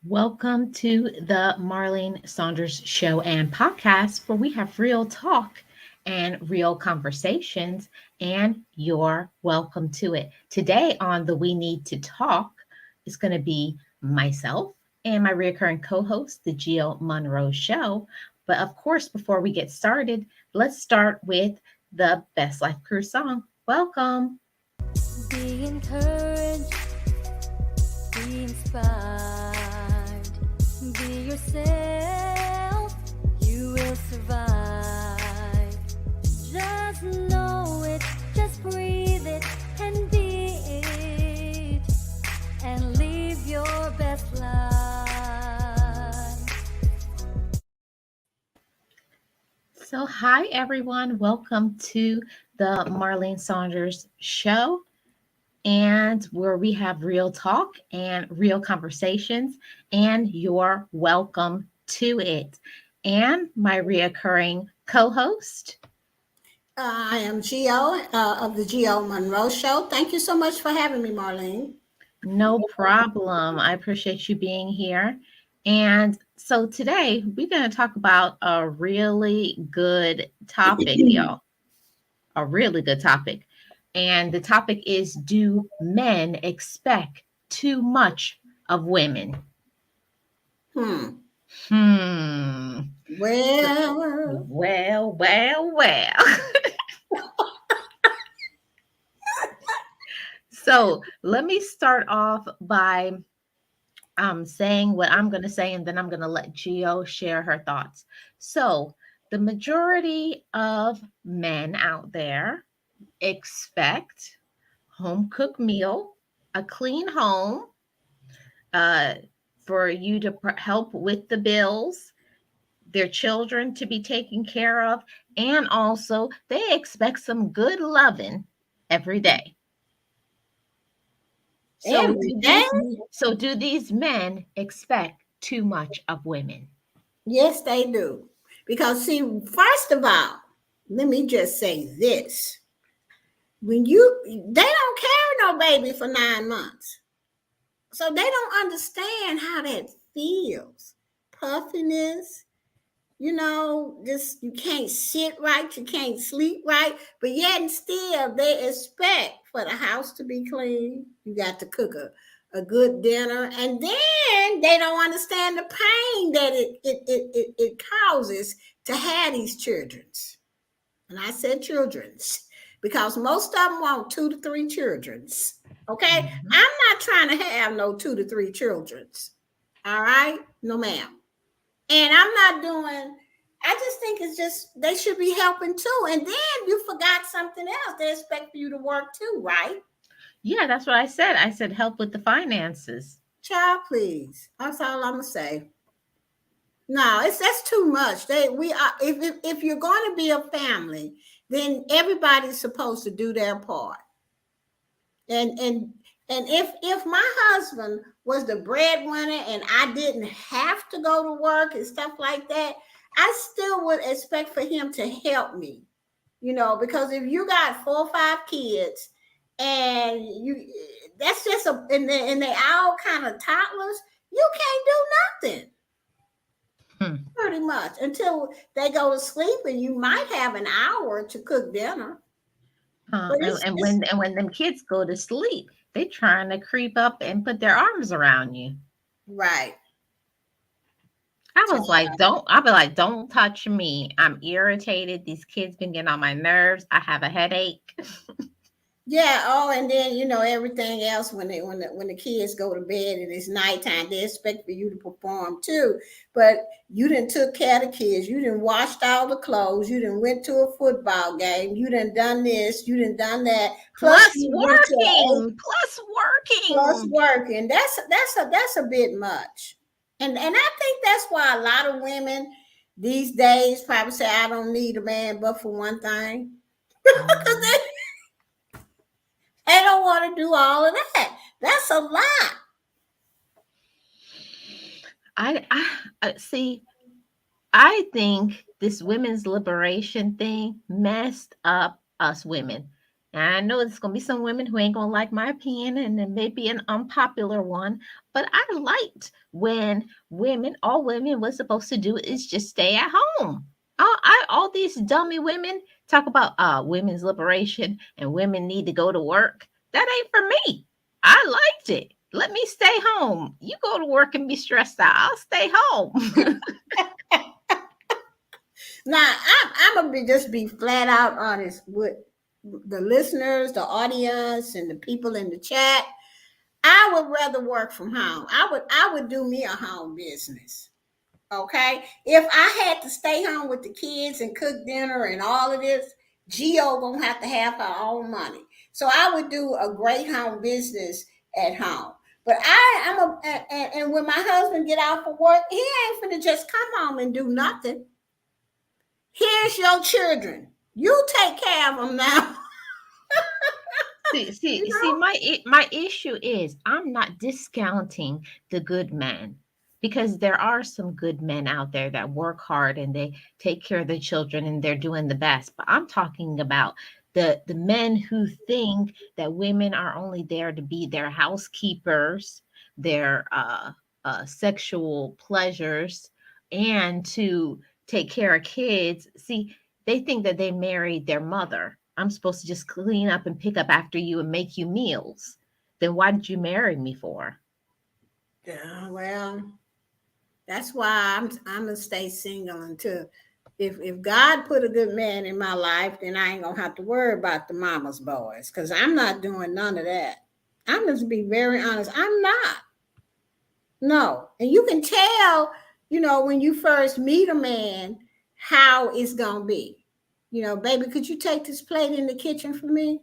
Welcome to the Marlene Saunders Show and Podcast, where we have real talk and real conversations, and you're welcome to it. Today on the We Need to Talk is going to be myself and my reoccurring co host, the Geo Monroe Show. But of course, before we get started, let's start with the Best Life Crew song. Welcome. Be encouraged, be inspired, be yourself, you will survive. Just know it, just breathe it, and be it, and live your best life. So, hi everyone. Welcome to the Marlene Saunders Show, and where we have real talk and real conversations, and you're welcome to it. And my reoccurring co host. I am Geo of the Geo Monroe Show. Thank you so much for having me, Marlene. No problem. I appreciate you being here. And so today we're going to talk about a really good topic, y'all. A really good topic. And the topic is, do men expect too much of women? Hmm. Hmm. Well, Well. So let me start off by saying what I'm going to say, and then I'm going to let Gio share her thoughts. So the majority of men out there expect home cooked meal, a clean home, uh, for you to help with the bills, their children to be taken care of, and also they expect some good loving every day. So every do day? these men expect too much of women? Yes, they do. Because, see, first of all, let me just say this. They don't carry no baby for 9 months. So they don't understand how that feels. Puffiness, just you can't sit right, you can't sleep right, but yet and still they expect for the house to be clean. You got to cook a good dinner, and then they don't understand the pain that it causes to have these childrens. And I said childrens because most of them want 2 to 3 childrens. Okay, Mhm. I'm not trying to have no 2 to 3 childrens. All right, no ma'am. And I'm not doing, I just think it's just, they should be helping too. And then you forgot something else. They expect for you to work too, right? Yeah, that's what I said. I said help with the finances. Child, please. That's all I'm gonna say. No, that's too much. We are if you're going to be a family, then everybody's supposed to do their part. And if my husband was the breadwinner and I didn't have to go to work and stuff like that, I still would expect for him to help me. Because if you got 4 or 5 kids and that's just and they all kind of toddlers, you can't do nothing Hmm. pretty much until they go to sleep, and you might have an hour to cook dinner. But And when them kids go to sleep, they trying to creep up and put their arms around you. right. I'll be like, don't touch me. I'm irritated. These kids been getting on my nerves. I have a headache. Yeah. Oh, and then everything else when the kids go to bed and it's nighttime, they expect for you to perform too. But you didn't took care of the kids. You didn't washed all the clothes. You didn't went to a football game. You didn't done this. You didn't done that. Plus Plus you went to working. Plus plus working. working. That's a bit much. And I think that's why a lot of women these days probably say I don't need a man but for one thing. Because Mhm. they don't want to do all of that. That's a lot. I see. I think this women's liberation thing messed up us women. And I know there's gonna be some women who ain't gonna like my opinion, and it may be an unpopular one, but I liked when women, all women was supposed to do is just stay at home. All these dummy women talk about women's liberation and women need to go to work. That ain't for me. I liked it. Let me stay home. You go to work and be stressed out. I'll stay home. Now, I'm gonna just be flat out honest with the listeners, the audience, and the people in the chat. I would rather work from home. I would do me a home business. Okay. If I had to stay home with the kids and cook dinner and all of this, Gio gonna have to have her own money. So I would do a great home business at home. But and when my husband get out for work, he ain't finna just come home and do nothing. Here's your children. You take care of them now. See, You see, know? my issue is I'm not discounting the good men because there are some good men out there that work hard and they take care of the children and they're doing the best. But I'm talking about the men who think that women are only there to be their housekeepers, their sexual pleasures, and to take care of kids. See, they think that they married their mother. I'm supposed to just clean up and pick up after you and make you meals. Then why did you marry me for? Yeah, well, that's why I'm gonna stay single until if God put a good man in my life, then I ain't gonna have to worry about the mama's boys because I'm not doing none of that. I'm just be very honest. I'm not. No, and you can tell, when you first meet a man, how it's gonna be. Baby, could you take this plate in the kitchen for me?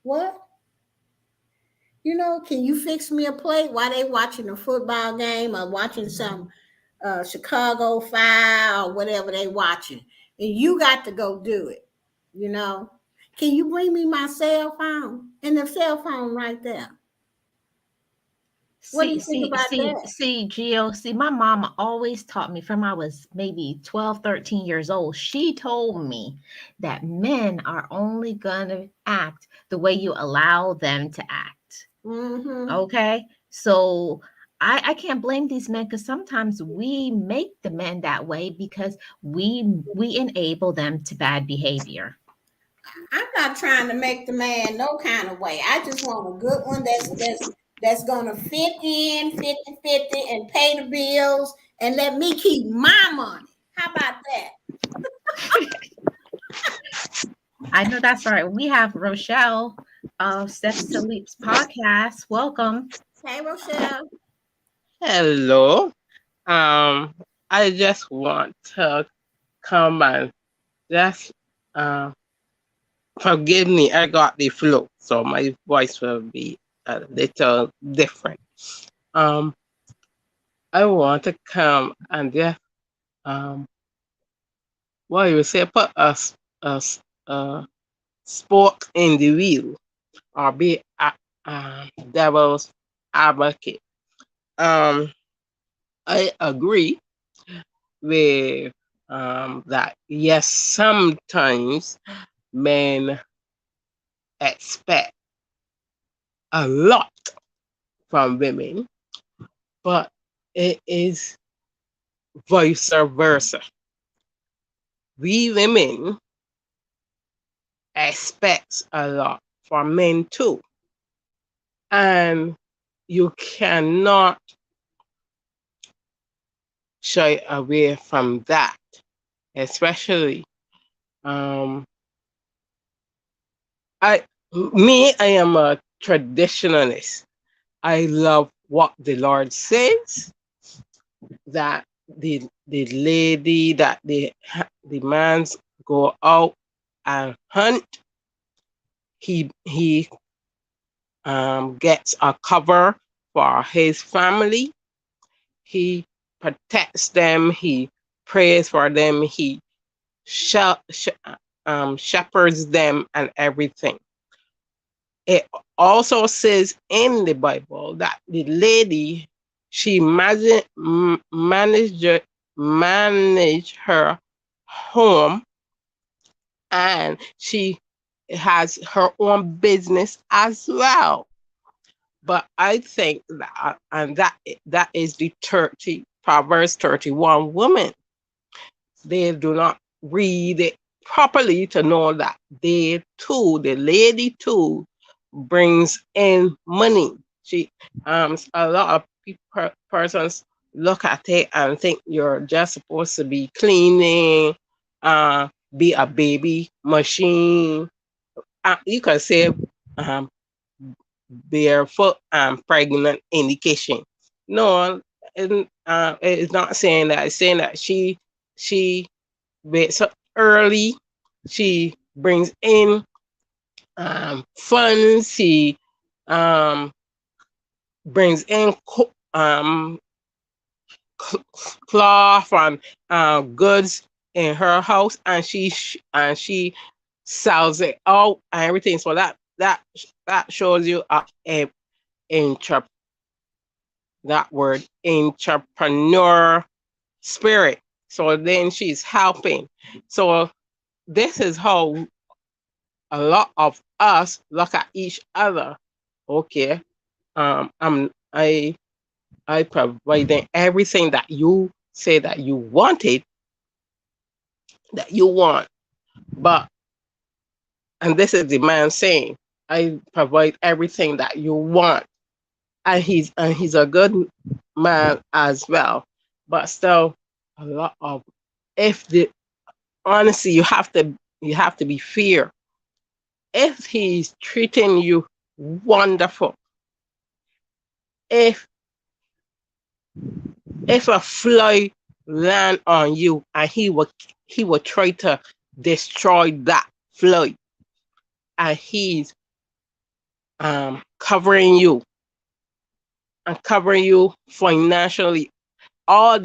What? Can you fix me a plate while they watching a football game or watching some Chicago Fire or whatever they watching, and you got to go do it. You know, can you bring me my cell phone and the cell phone right there? What do See, you think see, about see, that? see, Gio, see, my mama always taught me from I was maybe 12, 13 years old. She told me that men are only gonna act the way you allow them to act. Mm-hmm. Okay. So I can't blame these men because sometimes we make the men that way because we enable them to bad behavior. I'm not trying to make the man no kind of way. I just want a good one that's gonna fit in 50-50 and pay the bills and let me keep my money. How about that? I know that's right. We have Rochelle of Steps to Leaps podcast. Welcome. Hey, Rochelle. Hello. Um, I just want to come and just uh, forgive me. I got the flu, so my voice will be a little different. Um, I want to come and just what you say, put a spoke in the wheel or be a devil's advocate. Um, I agree with that. Yes, sometimes men expect a lot from women, but it is vice versa. We women expect a lot from men too, and you cannot shy away from that, especially um, I I am a traditionalist. I love what the Lord says that the lady that the man's go out and hunt. He gets a cover for his family. He protects them. He prays for them. He shepherds them and everything. It also says in the Bible that the lady she manage her home and she has her own business as well. But I think that, and that is the 30 Proverbs 31 woman. They do not read it properly to know that they too, the lady too, brings in money. She, a lot of persons look at it and think you're just supposed to be cleaning, be a baby machine. You can say, um, barefoot and pregnant in the kitchen. No, it's not saying that. It's saying that she wakes up early. She brings in funds. She um, brings in cloth and goods in her house, and she sells it out and everything. So that shows you a intra that word entrepreneur spirit. So then she's helping. So this is how a lot of us look at each other. Okay, I I providing everything that you say that you wanted, that you want, but and this is the man saying, I provide everything that you want, and he's a good man as well, but still a lot of, if the honestly, you have to be fair. If he's treating you wonderful, if if a fly land on you and he will try to destroy that fly, and he's covering you and covering you financially, all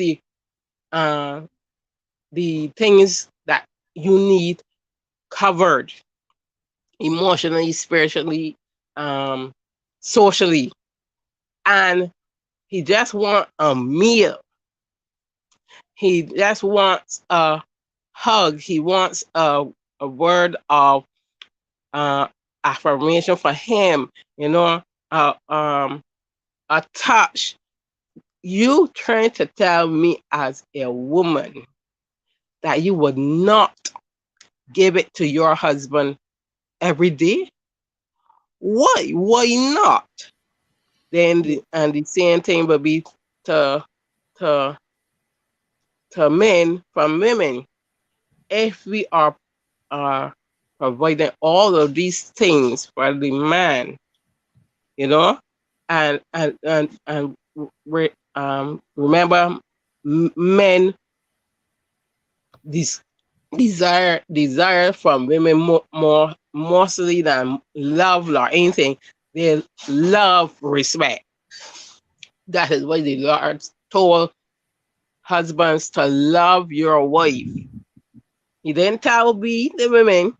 uh, the things that you need covered emotionally, spiritually, um, socially, and he just want a meal. He just wants a hug. He wants a word of uh, affirmation for him. You know, a touch. You trying to tell me as a woman that you would not give it to your husband every day? Why? Why not? Then and the same thing will be to to men from women. If we are providing all of these things for the man, you know, and remember, men this desire from women more mostly than love or anything. They love respect. That is why the Lord told husbands to love your wife. He didn't tell we the women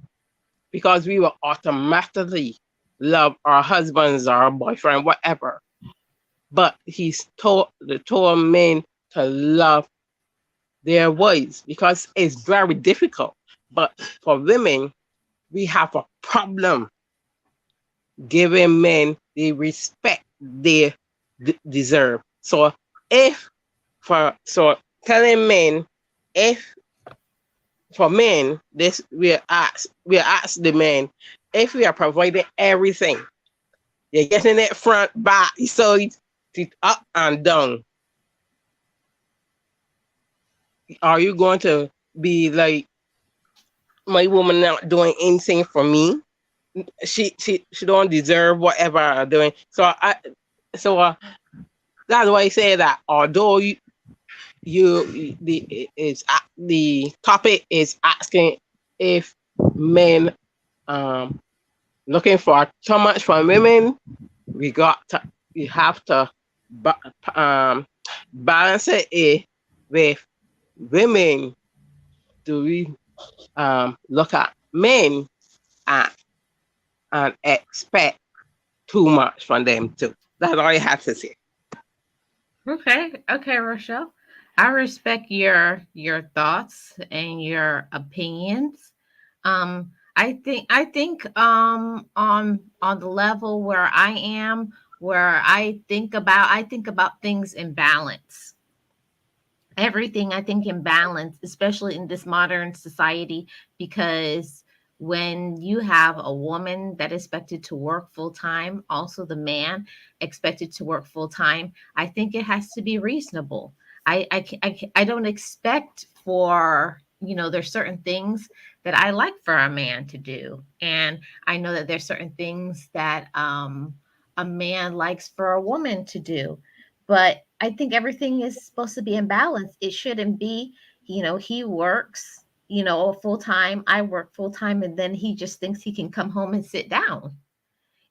because we will automatically love our husbands or our boyfriend, whatever. But he's told men to love their wives because it's very difficult. But for women, we have a problem giving men the respect they deserve. So if so telling men, if for men, this we ask the men, if we are providing everything, you're getting it front, back, side, up and down. Are you going to be like, my woman not doing anything for me? She don't deserve whatever I'm doing. So that's why I say that although the topic is asking if men looking for too much from women, you have to balance it with women. Do we look at men and, expect too much from them too? That's all I have to say. Okay, Rochelle. I respect your thoughts and your opinions. On the level where I am, where I think about things in balance. Everything I think in balance, especially in this modern society, because when you have a woman that is expected to work full time, also the man expected to work full time, I think it has to be reasonable. I don't expect for, there's certain things that I like for a man to do. And I know that there's certain things that a man likes for a woman to do, but I think everything is supposed to be in balance. It shouldn't be, he works, full time, I work full time, and then he just thinks he can come home and sit down.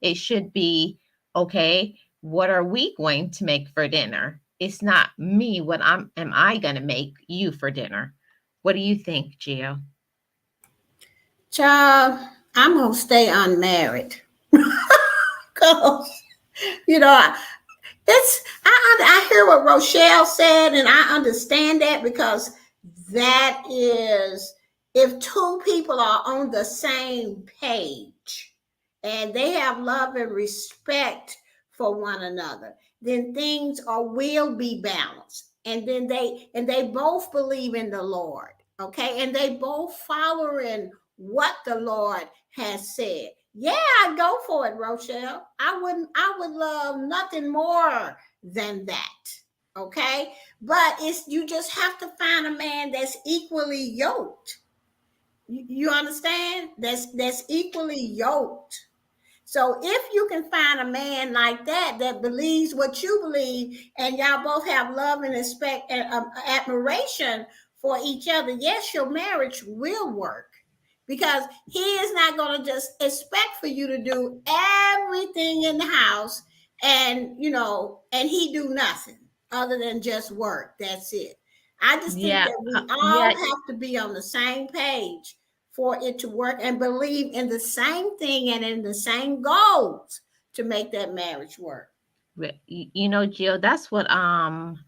It should be, okay, what are we going to make for dinner? It's not me, what am I going to make you for dinner? What do you think, Gio? Child, I'm gonna stay unmarried. Cause you know, I hear what Rochelle said, and I understand that because that is if two people are on the same page and they have love and respect for one another, then things are will be balanced. And then they both believe in the Lord, okay? And they both following what the Lord has said. Yeah, I'd go for it, Rochelle. I would love nothing more than that. Okay? But it's you just have to find a man that's equally yoked. You understand? That's equally yoked. So if you can find a man like that that believes what you believe, and y'all both have love and respect and admiration for each other, yes, your marriage will work because he is not going to just expect for you to do everything in the house and and he do nothing other than just work. That's it. I just think Yeah, that we all yeah, have to be on the same page for it to work and believe in the same thing and in the same goals to make that marriage work. Gio, that's what I'm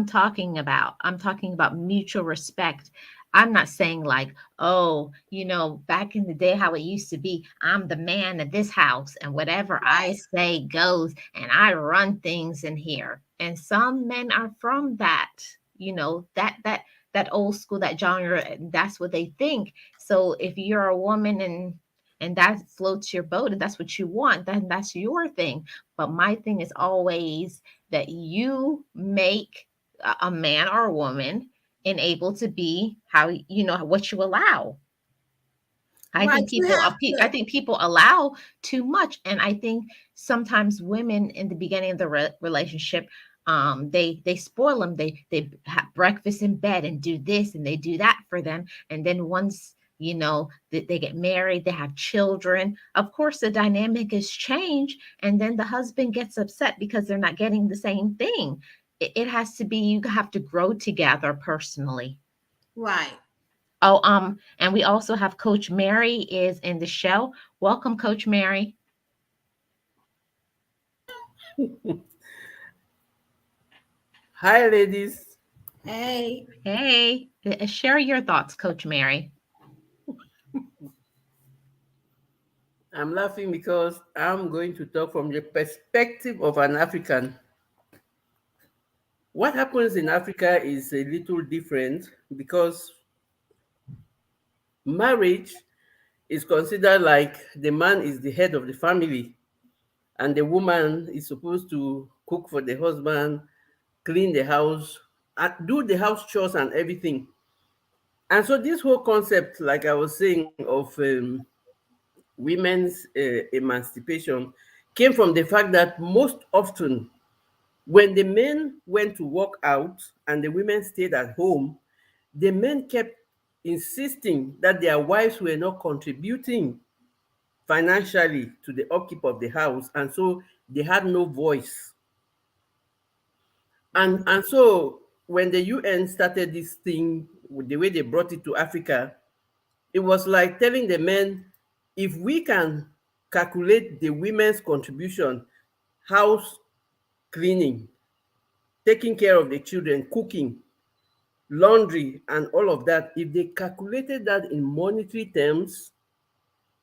talking about. I'm talking about mutual respect. I'm not saying like, oh, back in the day how it used to be, I'm the man of this house and whatever I Right. say goes and I run things in here. And some men are from that, that old school, that genre, and that's what they think. So if you're a woman and that floats your boat and that's what you want, then that's your thing. But my thing is always that you make a man or a woman and able to be how what you allow. Right. You have I to. think people allow too much, and I think sometimes women in the beginning of the relationship, they spoil them. They have breakfast in bed and do this and they do that for them, and then once they get married, they have children. Of course, the dynamic is changed, and then the husband gets upset because they're not getting the same thing. It has to be, you have to grow together personally. Right. Oh, and we also have Coach Mary is in the show. Welcome, Coach Mary. Hi, ladies. Hey. Hey, share your thoughts, Coach Mary. I'm laughing because I'm going to talk from the perspective of an African. What happens in Africa is a little different because marriage is considered like the man is the head of the family and the woman is supposed to cook for the husband, clean the house, and do the house chores and everything. And so, this whole concept, like I was saying, of women's emancipation came from the fact that most often when the men went to work out and the women stayed at home, the men kept insisting that their wives were not contributing financially to the upkeep of the house, and so they had no voice. And so when the UN started this thing, the way they brought it to Africa, it was like telling the men, if we can calculate the women's contribution, house cleaning, taking care of the children, cooking, laundry, and all of that, if they calculated that in monetary terms,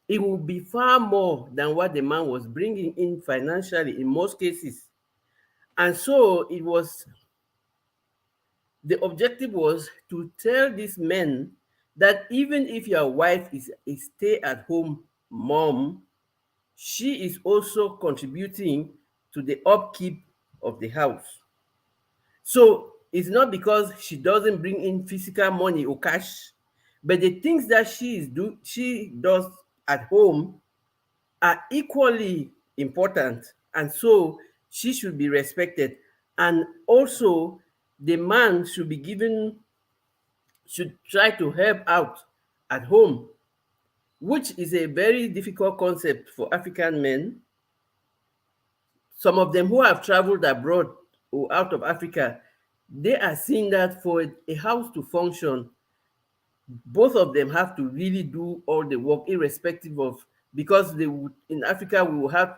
it will be far more than what the man was bringing in financially in most cases. And so it was, the objective was to tell these men that even if your wife is a stay at home mom, she is also contributing to the upkeep of the house. So it's not because she doesn't bring in physical money or cash, but the things that she does at home are equally important, and so she should be respected. And also, the man should be given, should try to help out at home, which is a very difficult concept for African men. Some of them who have traveled abroad or out of Africa, they are seeing that for a house to function, both of them have to really do all the work, irrespective of, because they would, in Africa we will have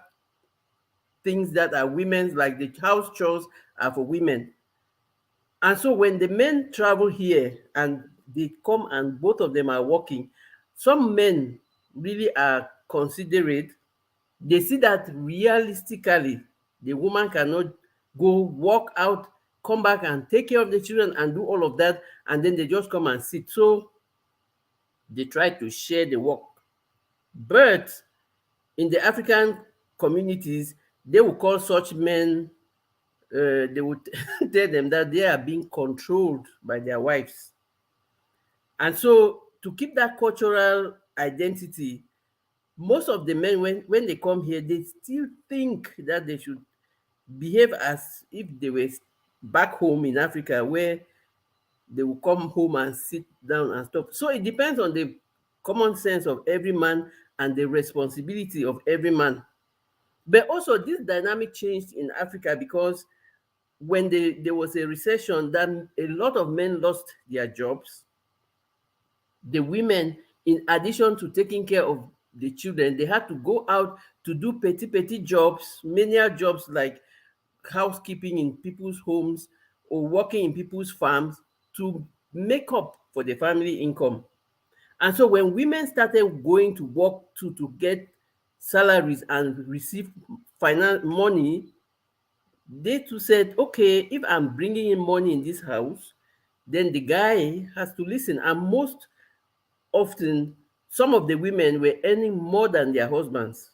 things that are women's, like the house chores are for women. And so when the men travel here and they come and both of them are working, some men really are considerate. They see that realistically, the woman cannot go walk out, come back and take care of the children and do all of that, and then they just come and sit. So they try to share the work. But in the African communities, they will call such men, they would tell them that they are being controlled by their wives. And so, to keep that cultural identity, most of the men, when they come here, they still think that they should behave as if they were back home in Africa, where they will come home and sit down and stuff. So it depends on the common sense of every man and the responsibility of every man. But also, this dynamic changed in Africa because when there was a recession, then a lot of men lost their jobs. The women, in addition to taking care of the children, they had to go out to do petty jobs, menial jobs like housekeeping in people's homes or working in people's farms to make up for the family income. And so when women started going to work to get salaries and receive finance money, they too said, okay, if I'm bringing in money in this house, then the guy has to listen. And most often, some of the women were earning more than their husbands.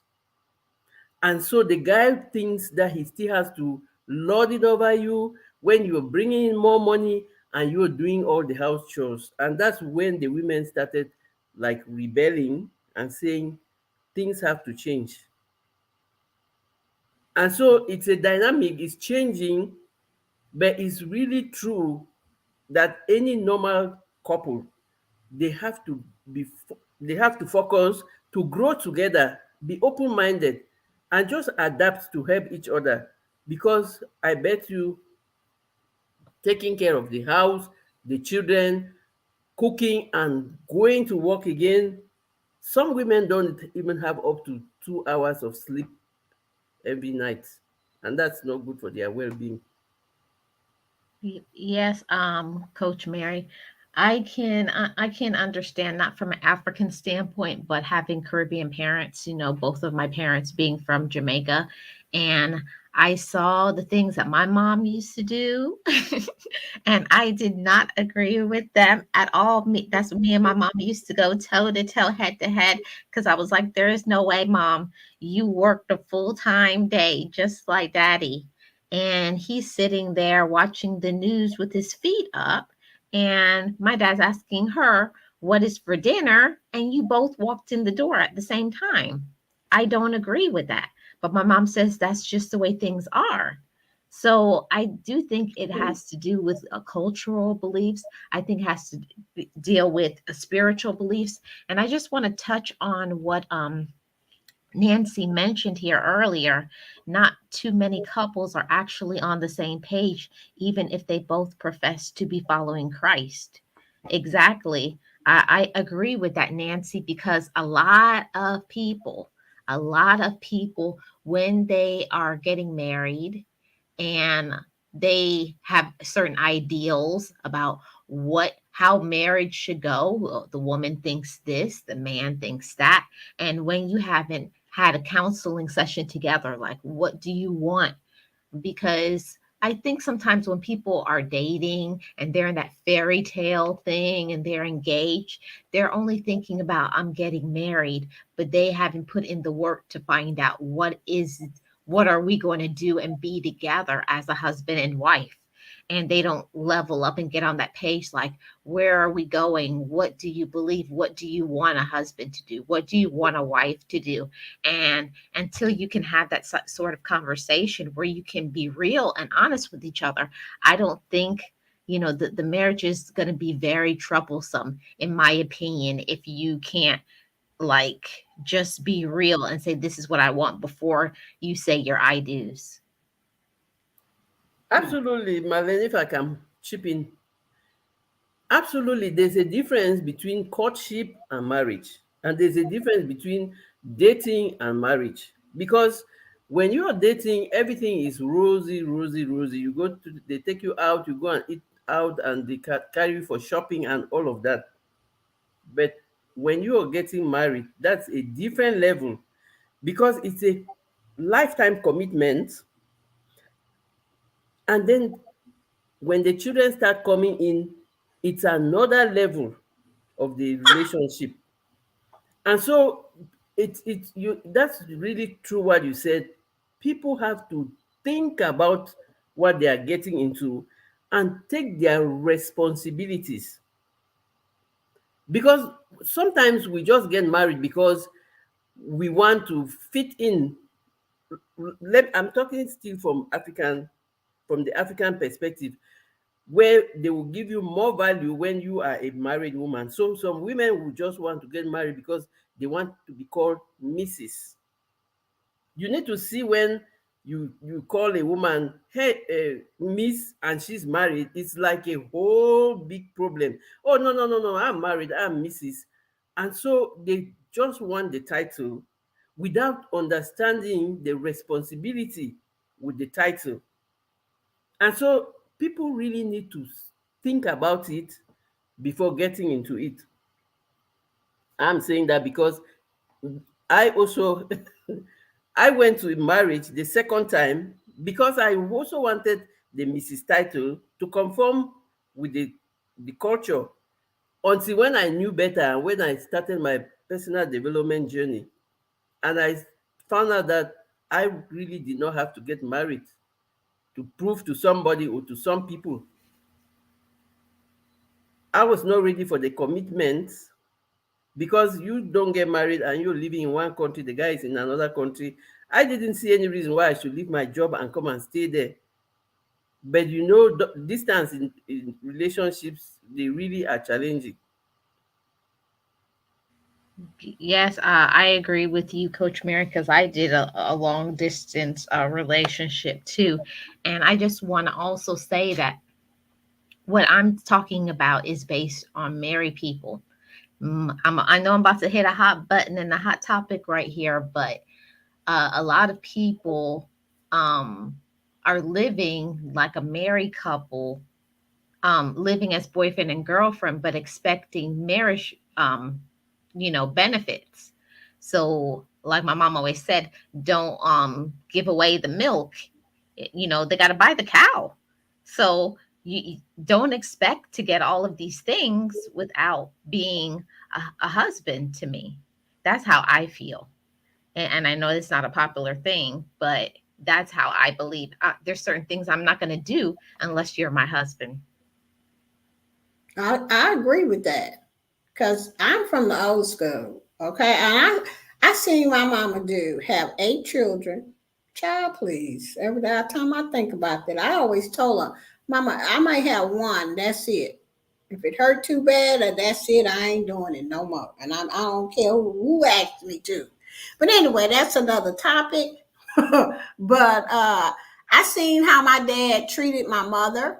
And so the guy thinks that he still has to lord it over you when you're bringing in more money and you're doing all the house chores. And that's when the women started like rebelling and saying things have to change. And so it's a dynamic, it's changing, but it's really true that any normal couple, they have to they have to focus to grow together, be open-minded, and just adapt to help each other. Because I bet you, taking care of the house, the children, cooking, and going to work again, some women don't even have up to 2 hours of sleep every night, and that's not good for their well-being. Yes, Coach Mary, I can understand, not from an African standpoint, but having Caribbean parents, both of my parents being from Jamaica, and I saw the things that my mom used to do, and I did not agree with them at all. That's me and my mom used to go toe to toe, head to head, because I was like, there is no way, mom, you worked a full-time day just like daddy. And he's sitting there watching the news with his feet up. And my dad's asking her, what is for dinner? And you both walked in the door at the same time. I don't agree with that. But my mom says that's just the way things are. So I do think it has to do with cultural beliefs. I think it has to deal with spiritual beliefs. And I just want to touch on what Nancy mentioned here earlier. Not too many couples are actually on the same page, even if they both profess to be following Christ. Exactly. I agree with that, Nancy, because a lot of people, when they are getting married and they have certain ideals about what how marriage should go. Well, the woman thinks this, the man thinks that. And when you haven't had a counseling session together, like, what do you want? Because I think sometimes when people are dating and they're in that fairy tale thing and they're engaged, they're only thinking about, I'm getting married, but they haven't put in the work to find out what are we going to do and be together as a husband and wife. And they don't level up and get on that page like, where are we going? What do you believe? What do you want a husband to do? What do you want a wife to do? And until you can have that sort of conversation where you can be real and honest with each other, I don't think, the marriage is going to be very troublesome, in my opinion, if you can't, like, just be real and say, this is what I want, before you say your I do's. Absolutely, Marlene, if I can chip in. Absolutely, there's a difference between courtship and marriage, and there's a difference between dating and marriage. Because when you are dating, everything is rosy, rosy, rosy. They take you out, you go and eat out, and they carry you for shopping and all of that. But when you are getting married, that's a different level, because it's a lifetime commitment. And then when the children start coming in, it's another level of the relationship. And so that's really true what you said. People have to think about what they are getting into and take their responsibilities. Because sometimes we just get married because we want to fit in. I'm talking still from the African perspective, where they will give you more value when you are a married woman. So some women will just want to get married because they want to be called Mrs. You need to see when you call a woman, hey, Miss, and she's married, it's like a whole big problem. Oh, no, no, no, no, I'm married, I'm Mrs. And so they just want the title without understanding the responsibility with the title. And so people really need to think about it before getting into it. I'm saying that because I also I went to marriage the second time because I also wanted the Mrs. title to conform with the culture, until when I knew better and when I started my personal development journey, and I found out that I really did not have to get married to prove to somebody or to some people. I was not ready for the commitment, because you don't get married and you're living in one country, the guy is in another country. I didn't see any reason why I should leave my job and come and stay there. But distance in relationships, they really are challenging. Yes, I agree with you, Coach Mary, because I did a long distance relationship too. And I just want to also say that what I'm talking about is based on married people. I know I'm about to hit a hot button and a hot topic right here, but a lot of people um, are living like a married couple, living as boyfriend and girlfriend, but expecting marriage, benefits. So, like my mom always said, don't give away the milk. They got to buy the cow. So you don't expect to get all of these things without being a husband to me. That's how I feel. And I know it's not a popular thing, but that's how I believe. There's certain things I'm not going to do unless you're my husband. I agree with that because I'm from the old school. Okay. And I seen my mama have 8 children. Child, please. Every time I think about that, I always told her, Mama, I might have one. That's it. If it hurt too bad, that's it. I ain't doing it no more. And I don't care who asked me to. But anyway, that's another topic. But I seen how my dad treated my mother,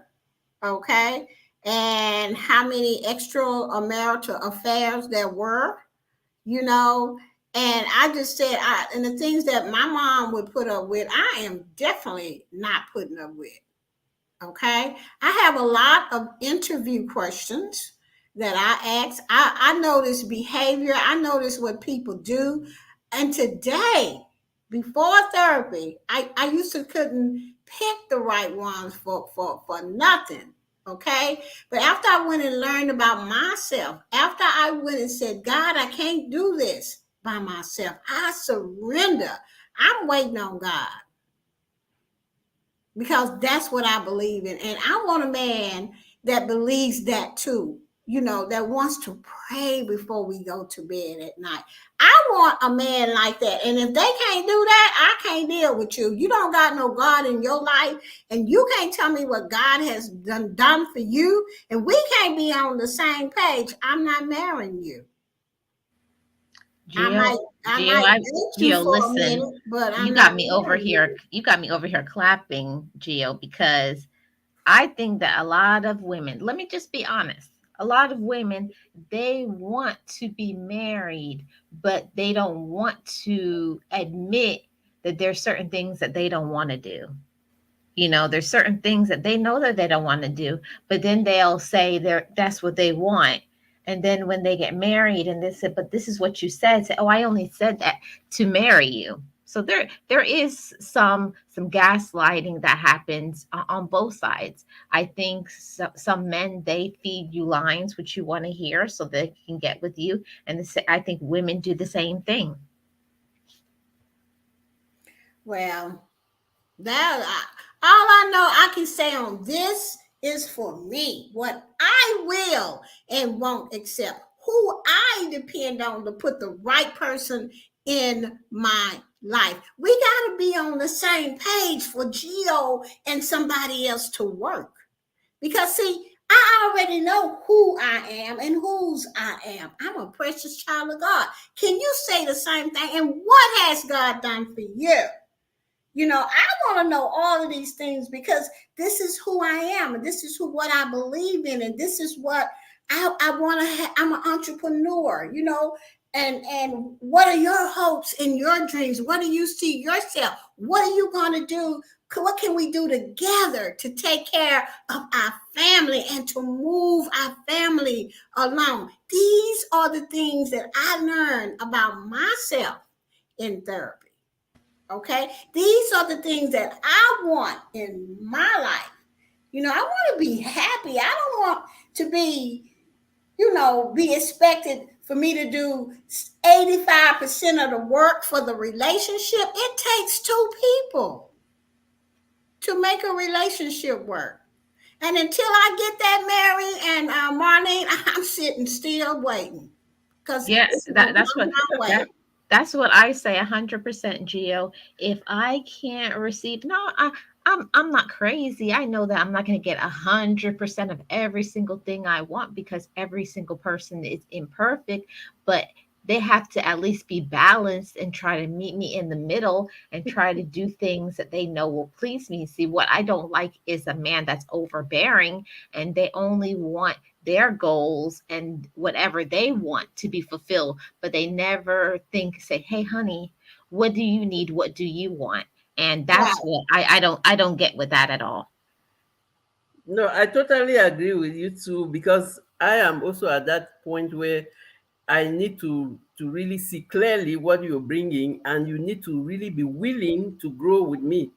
okay, and how many extramarital affairs there were, you know. And I just said, and the things that my mom would put up with, I am definitely not putting up with. Okay. I have a lot of interview questions. that I ask. I notice behavior. I notice what people do. And today, before therapy, I used to couldn't pick the right ones for nothing. Okay. But after I went and learned about myself, after I went and said, God, I can't do this by myself. I surrender. I'm waiting on God because that's what I believe in. And I want a man that believes that too, that wants to pray before we go to bed at night. I want a man like that. And if they can't do that, I can't deal with you. You don't got no God in your life, and you can't tell me what God has done for you, and we can't be on the same page. I'm not marrying you. I Gio, might I Gio, might date you Gio, for a listen, minute, but you I'm not got me over marrying here. you. You got me over here clapping, Gio, because I think that a lot of women, let me just be honest, a lot of women, they want to be married, but they don't want to admit that there's certain things that they don't want to do. There's certain things that they know that they don't want to do, but then they'll say that's what they want. And then when they get married and they say, but this is what you said, say, oh, I only said that to marry you. So there is some gaslighting that happens on both sides. I think some men, they feed you lines which you want to hear so they can get with you, and I think women do the same thing. Well, all I know I can say on this is for me what I will and won't accept, who I depend on to put the right person in my life. We got to be on the same page for Geo and somebody else to work. Because, see, I already know who I am and whose I am. I'm a precious child of God. Can you say the same thing? And what has God done for you? I want to know all of these things because this is who I am, and this is what I believe in, and this is what I want to have. I'm an entrepreneur, and what are your hopes and your dreams? What do you see yourself? What are you going to do? What can we do together to take care of our family and to move our family along? These are the things that I learned about myself in therapy. Okay, these are the things that I want in my life. I want to be happy. I don't want to be expected for me to do 85% of the work for the relationship. It takes two people to make a relationship work. And until I get that married and Marlene, I'm sitting still waiting because Yeah, it's going that to that's come what my that way. that's what I say 100%, Geo. If I can't receive, no, I'm not crazy. I know that I'm not going to get 100% of every single thing I want because every single person is imperfect, but they have to at least be balanced and try to meet me in the middle and try to do things that they know will please me. See, what I don't like is a man that's overbearing and they only want their goals and whatever they want to be fulfilled, but they never say, hey honey, what do you need, what do you want? And that's Right, what I don't get with that at all. No, I totally agree with you too because I am also at that point where I need to really see clearly what you're bringing, and you need to really be willing to grow with me.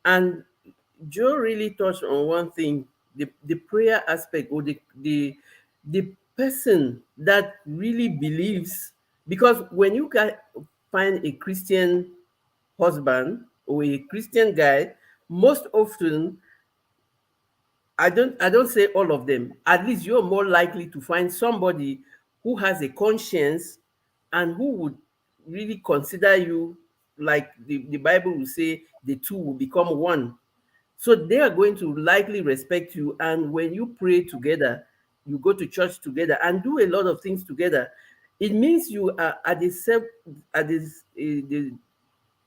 And Joe really touched on one thing: the prayer aspect, or the person that really believes. Because when you can find a Christian husband or a Christian guy, most often, I don't say all of them. At least you're more likely to find somebody who has a conscience and who would really consider you, like the Bible will say, the two will become one. So they are going to likely respect you. And when you pray together, you go to church together and do a lot of things together, it means you are at the same, at this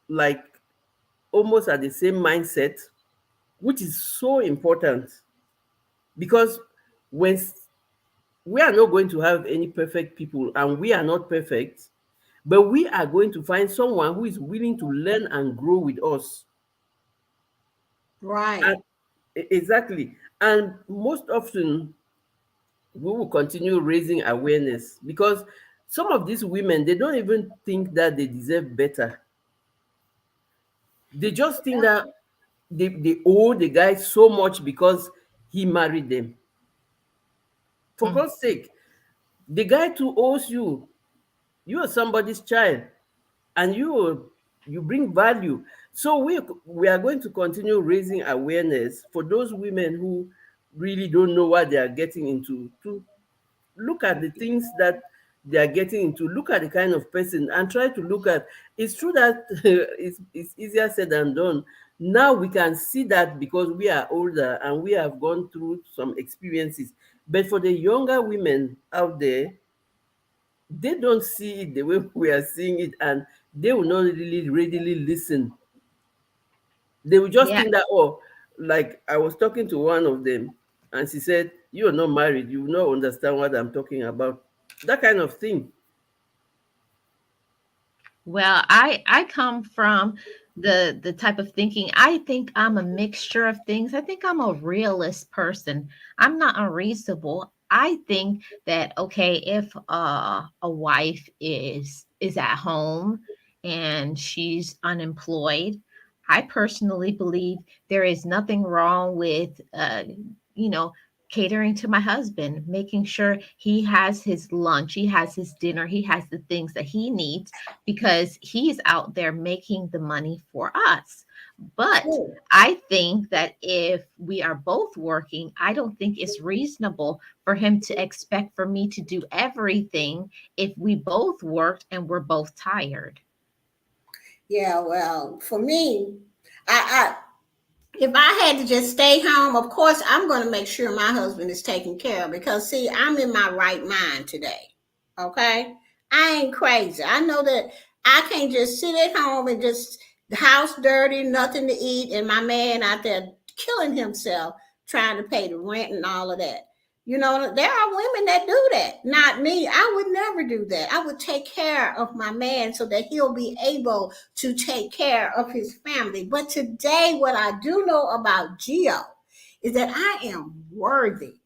like almost at the same mindset, which is so important. Because when we are not going to have any perfect people, and we are not perfect, but we are going to find someone who is willing to learn and grow with us. right, And exactly. And most often, we will continue raising awareness, because some of these women, they don't even think that they deserve better. They just think that they owe the guy so much because he married them. For Mm. God's sake, the guy too owes you. You are somebody's child, and you bring value. So we are going to continue raising awareness for those women who really don't know what they are getting into, to look at the things that they are getting into, look at the kind of person, and try to look at. It's true that it's easier said than done. Now we can see that because we are older and we have gone through some experiences. But for the younger women out there, they don't see it the way we are seeing it, and they will not really readily listen. They will just Yeah. think that, oh, like I was talking to one of them, and she said, "You are not married, you will not understand what I'm talking about." That kind of thing. Well, I come from the type of thinking. I think I'm a mixture of things. I think I'm a realist person. I'm not unreasonable. I think that okay, if a wife is at home and she's unemployed, I personally believe there is nothing wrong with you know catering to my husband, making sure he has his lunch, he has his dinner, he has the things that he needs because he's out there making the money for us. But True. I think that if we are both working, I don't think it's reasonable for him to expect for me to do everything if we both worked and we're both tired. Yeah, well, for me, I if I had to just stay home, of course, I'm going to make sure my husband is taken care of because, see, I'm in my right mind today. Okay? I ain't crazy. I know that I can't just sit at home and just the house dirty, nothing to eat, and my man out there killing himself trying to pay the rent and all of that. You know, there are women that do that. Not me. I would never do that. I would take care of my man so that he'll be able to take care of his family. But today, what I do know about Geo is that I am worthy.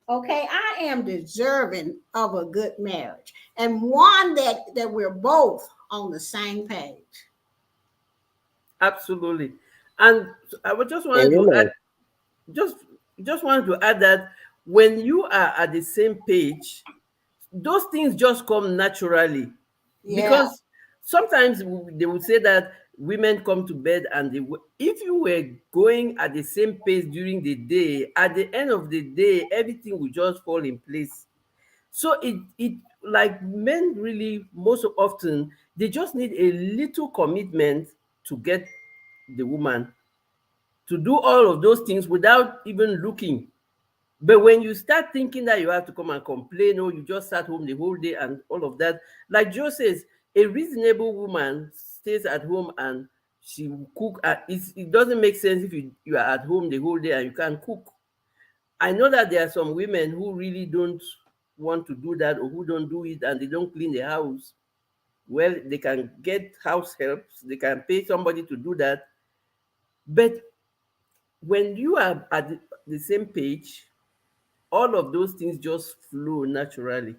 Okay, I am deserving of a good marriage and one that we're both on the same page. Absolutely. And I would just wanted to add, Amen. just just wanted to add that when you are at the same page, those things just come naturally. Yeah, Because sometimes they would say that women come to bed and if you were going at the same pace during the day, at the end of the day everything will just fall in place. So it like men really most often, they just need a little commitment to get the woman to do all of those things without even looking. But when you start thinking that you have to come and complain, or you just sat home the whole day and all of that, like Joe says, a reasonable woman stays at home and she will cook. It doesn't make sense if you are at home the whole day and you can't cook. I know that there are some women who really don't want to do that, or who don't do it and they don't clean the house. Well, they can get house helps, they can pay somebody to do that. But when you are at the same page, all of those things just flow naturally.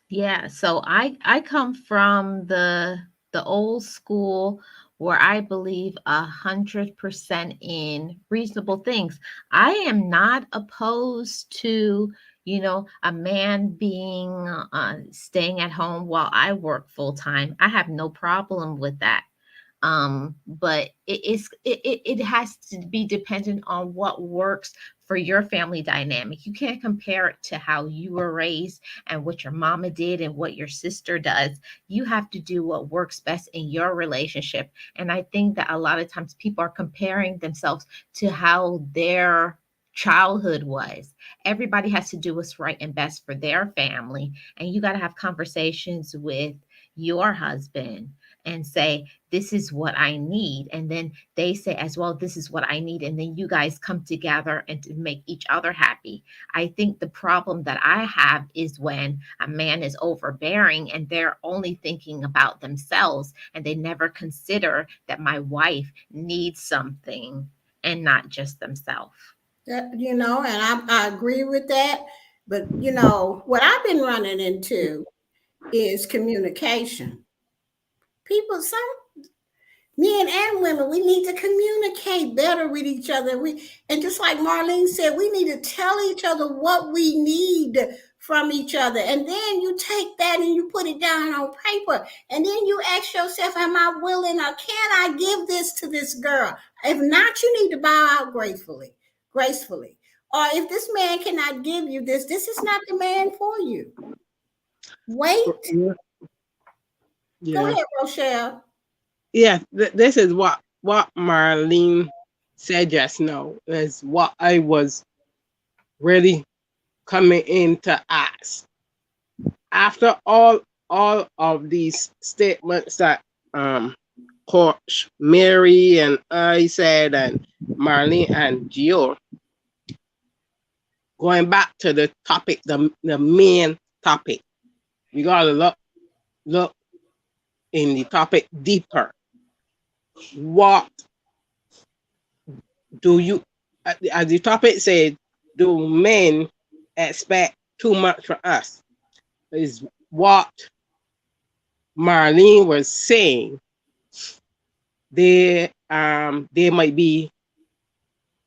Yeah, so I come from the old school where I believe 100% in reasonable things. I am not opposed to, a man being staying at home while I work full time. I have no problem with that. But it has to be dependent on what works for your family dynamic. You can't compare it to how you were raised and what your mama did and what your sister does. You have to do what works best in your relationship. And I think that a lot of times people are comparing themselves to how their childhood was. Everybody has to do what's right and best for their family. And you got to have conversations with your husband and say, this is what I need. And then they say as well, this is what I need. And then you guys come together and to make each other happy. I think the problem that I have is when a man is overbearing and they're only thinking about themselves and they never consider that my wife needs something. and not just themselves. You know, and I agree with that. But, what I've been running into is communication. People, some men and women, we need to communicate better with each other. And just like Marlene said, we need to tell each other what we need from each other. And then you take that and you put it down on paper. And then you ask yourself, am I willing or can I give this to this girl? If not, you need to bow out gracefully. Or if this man cannot give you this is not the man for you. Wait. Go Yeah. ahead, Rochelle. Yeah, this is what Marlene said just now, is what I was really coming in to ask. After all of these statements that Coach Mary and I said, and Marlene and Gio, going back to the topic, the main topic, we gotta look in the topic deeper. What do you, as the topic said, do men expect too much from us? Is what Marlene was saying. They might be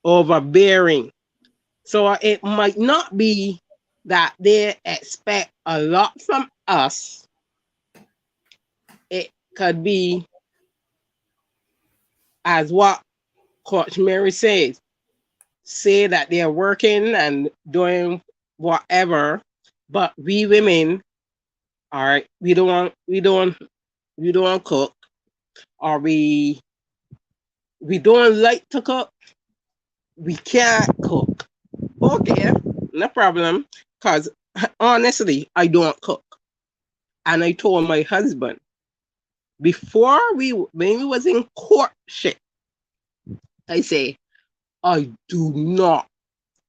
overbearing. So it might not be that they expect a lot from us. It could be, as what Coach Mary says, say that they're working and doing whatever, but we women, all right, we don't cook, or we don't like to cook. We can't cook. Okay, no problem. Cause honestly, I don't cook. And I told my husband before when we was in courtship, I say, I do not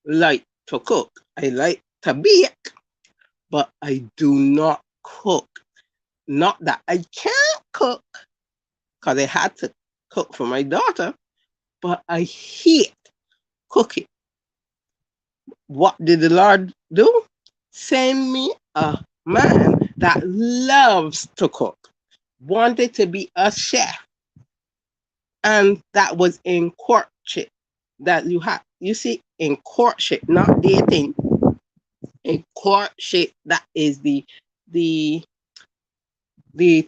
like to cook. I like to bake, but I do not cook. Not that I can't cook, because I had to cook for my daughter, but I hate cooking. What did the Lord do? Send me a man that loves to cook, wanted to be a chef. And that was in courtship. That you see, in courtship, not dating. In courtship, that is the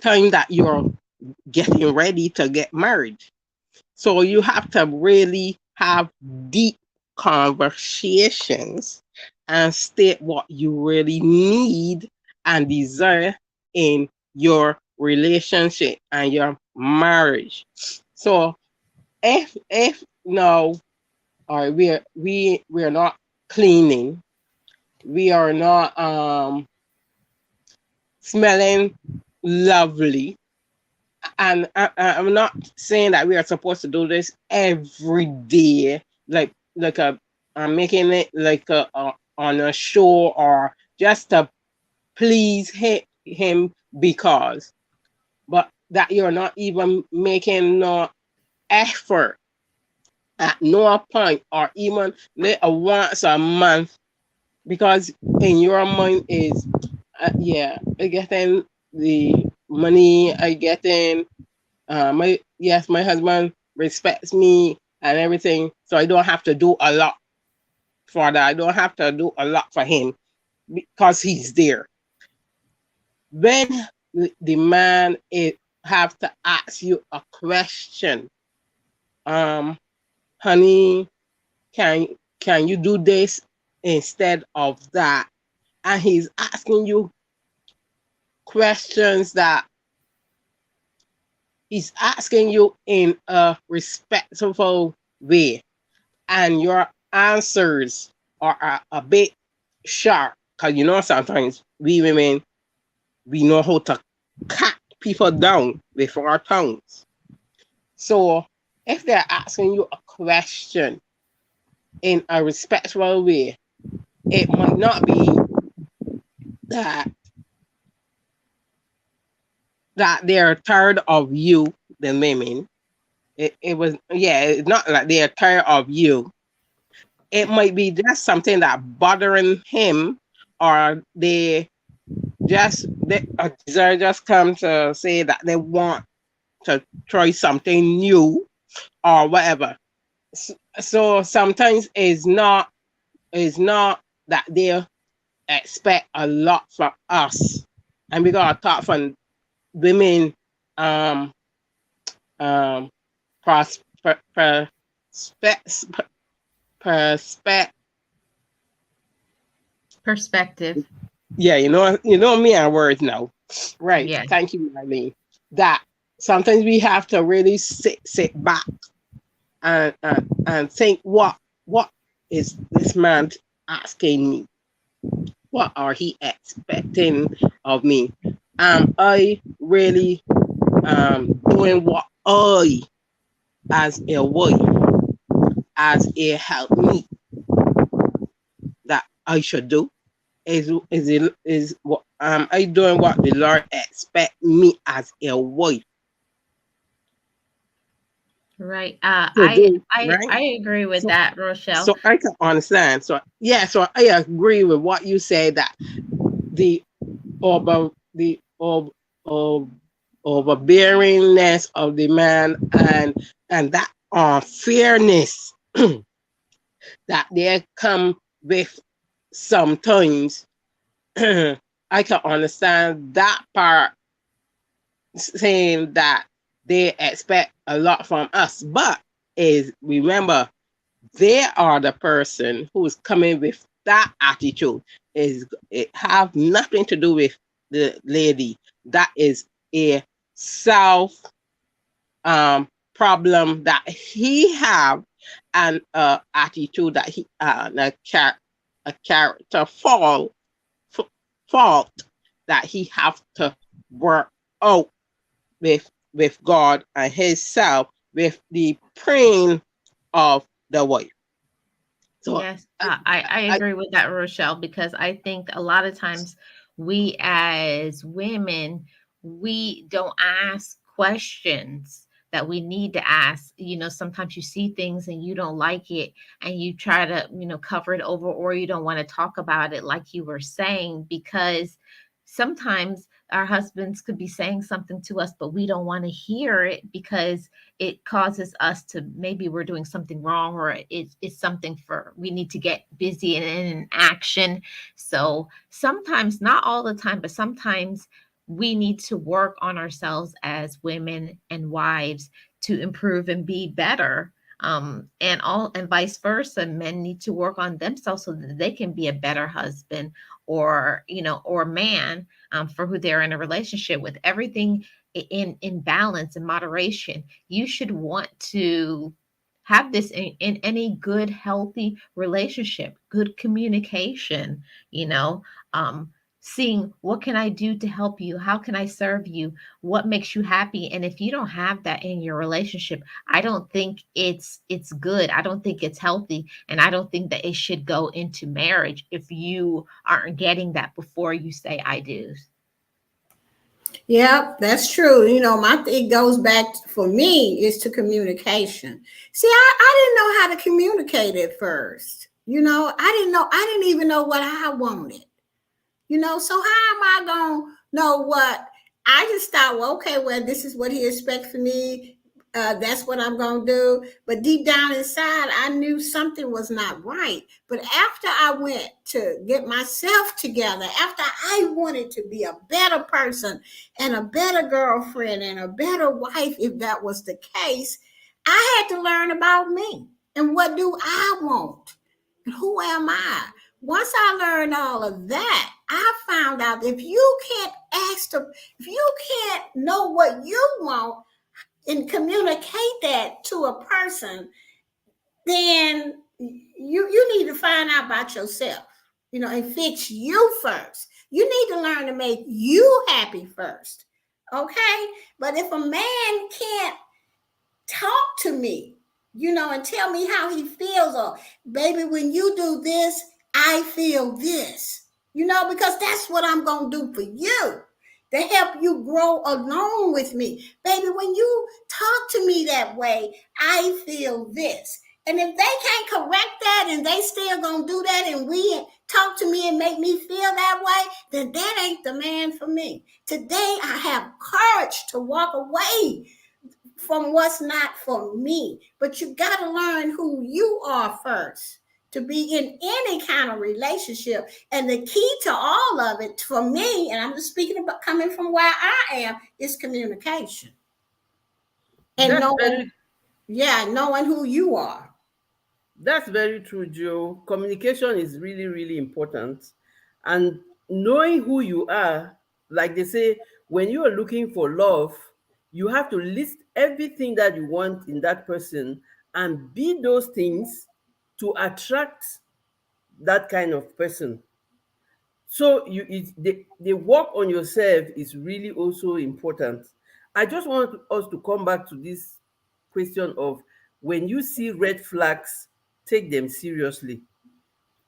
time that you're getting ready to get married. So you have to really have deep conversations and state what you really need and desire in your relationship and your marriage. So if now, or we're not cleaning, we are not smelling lovely, and I'm not saying that we are supposed to do this every day, like I'm making it like on a show, or just to please him because, but that you're not even making no effort at no point, or even once a month, because in your mind is, I getting the money, I getting my husband respects me and everything, so I don't have to do a lot for that. I don't have to do a lot for him because he's there. When the man have to ask you a question, honey, can you do this instead of that? And he's asking you questions that he's asking you in a respectful way, and your answers are a bit sharp, because sometimes we women, we know how to cut people down with our tongues. So if they're asking you a question in a respectful way, it might not be that they're tired of you, the women, it was, yeah, it's not like they're tired of you. It might be just something that bothering him, or a desire just come to say that they want to try something new or whatever. So sometimes it's not that they expect a lot from us, and we gotta talk from women um um prospe- perspe- perspe- Perspective. yeah, you know me and words now. Right. Yes. Thank you, Marlene. That sometimes we have to really sit back and think, what is this man asking me? What are he expecting of me? Am I really doing what I, as a wife, as a help me, that I should do? Is what am I doing what the Lord expect me as a wife Right. to do, right? I agree with So that, Rochelle. so I can understand. So yeah, so I agree with what you say, that the the overbearingness of the man, and that unfairness that they come with sometimes. I can understand that part, saying that they expect a lot from us, but is remember, they are the person who's coming with that attitude. It have nothing to do with the lady. That is a self problem that he have, and attitude that he a character fault that he have to work out with God and himself, with the praying of the wife. So Yes, I, I I agree with that, Rochelle, because I think a lot of times we as women, we don't ask questions that we need to ask. Sometimes you see things and you don't like it, and you try to, cover it over, or you don't want to talk about it, like you were saying, because sometimes our husbands could be saying something to us, but we don't want to hear it because it causes us to, maybe we're doing something wrong, or it's something for we need to get busy and in action. So sometimes, not all the time, but sometimes we need to work on ourselves as women and wives to improve and be better. And vice versa, men need to work on themselves so that they can be a better husband, or man, for who they're in a relationship with. Everything in balance and moderation. You should want to have this in any good, healthy relationship, good communication, you know, um, seeing what can I do to help you? How can I serve you? What makes you happy? And if you don't have that in your relationship, I don't think it's good. I don't think it's healthy. And I don't think that it should go into marriage if you aren't getting that before you say I do. Yep, that's true. My thing goes back for me is to communication. See, I didn't know how to communicate at first. I didn't even know what I wanted. So how am I going to know what? I just thought, well, okay, well, this is what he expects from me. That's what I'm going to do. But deep down inside, I knew something was not right. But after I went to get myself together, after I wanted to be a better person and a better girlfriend and a better wife, if that was the case, I had to learn about me and what do I want? Who am I? Once I learned all of that, I found out if you can't if you can't know what you want and communicate that to a person, then you need to find out about yourself, and fix you first. You need to learn to make you happy first. Okay? But if a man can't talk to me, and tell me how he feels, or baby, when you do this, I feel this, because that's what I'm going to do for you. to help you grow along with me. Baby, when you talk to me that way, I feel this. And if they can't correct that and they still gonna do that and we talk to me and make me feel that way, then that ain't the man for me. Today I have courage to walk away from what's not for me. But you got to learn who you are first to be in any kind of relationship. And the key to all of it for me, and I'm just speaking about coming from where I am, is communication. And That's knowing, very yeah, knowing who you are. That's very true, Joe. Communication is really, really important. And knowing who you are, like they say, when you are looking for love, you have to list everything that you want in that person and be those things to attract that kind of person. So the work on yourself is really also important. I just want us to come back to this question of when you see red flags, take them seriously.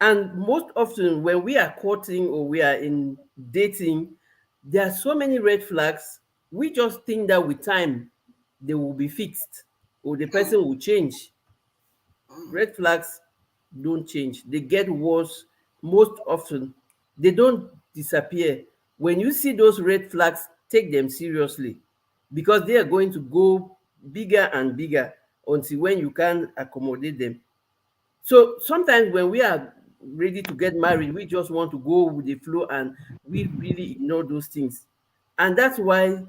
And most often when we are courting or we are in dating, there are so many red flags. We just think that with time they will be fixed or the person will change. Red flags don't change. They get worse most often. They don't disappear. When you see those red flags, take them seriously because they are going to go bigger and bigger until when you can accommodate them. So sometimes when we are ready to get married, we just want to go with the flow and we really ignore those things. And that's why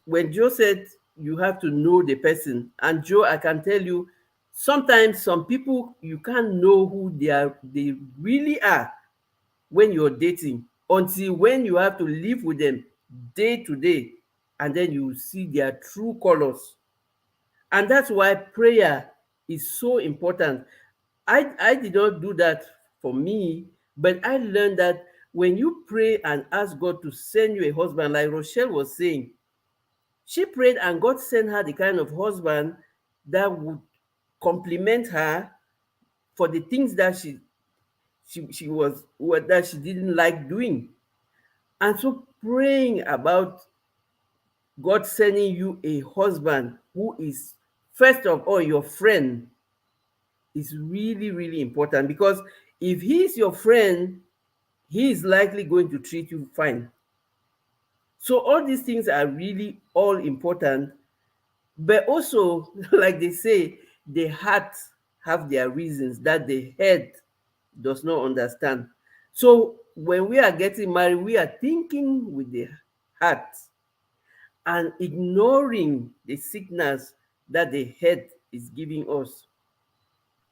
when Joe said you have to know the person, and Joe, I can tell you, sometimes some people you can't know who they really are when you're dating until when you have to live with them day to day, and then you see their true colors. And that's why prayer is so important. I did not do that for me, but I learned that when you pray and ask God to send you a husband, like Rochelle was saying, she prayed and God sent her the kind of husband that would compliment her for the things that she was what that she didn't like doing. And so praying about God sending you a husband who is first of all your friend is really, really important because if he is your friend, he is likely going to treat you fine. So all these things are really all important. But also, like they say, the heart have their reasons that the head does not understand. So when we are getting married, we are thinking with the heart and ignoring the signals that the head is giving us.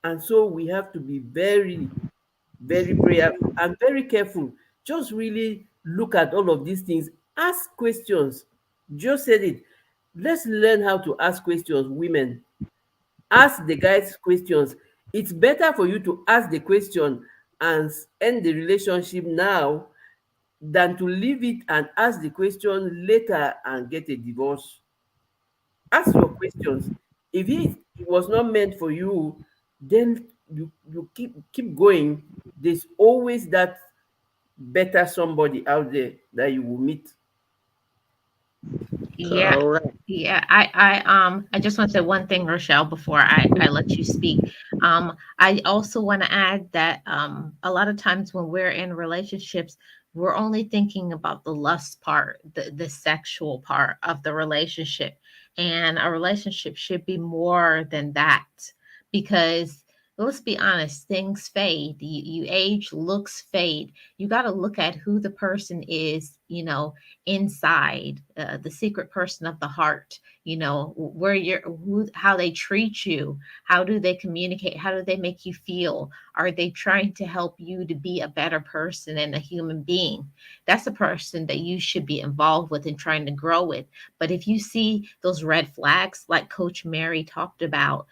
And so we have to be very, very prayerful and very careful. Just really look at all of these things. Ask questions. Just said it. Let's learn how to ask questions, women. Ask the guys questions. It's better for you to ask the question and end the relationship now than to leave it and ask the question later and get a divorce. Ask your questions. If it was not meant for you, then you keep going. There's always that better somebody out there that you will meet. Yeah. Correct. Yeah, I just want to say one thing, Rochelle, before I let you speak. I also want to add that a lot of times when we're in relationships, we're only thinking about the lust part, the sexual part of the relationship. And a relationship should be more than that because let's be honest, things fade. You age, looks fade. You got to look at who the person is, inside, the secret person of the heart, where how they treat you, how do they communicate, how do they make you feel, are they trying to help you to be a better person and a human being? That's a person that you should be involved with and trying to grow with. But if you see those red flags like Coach Mary talked about,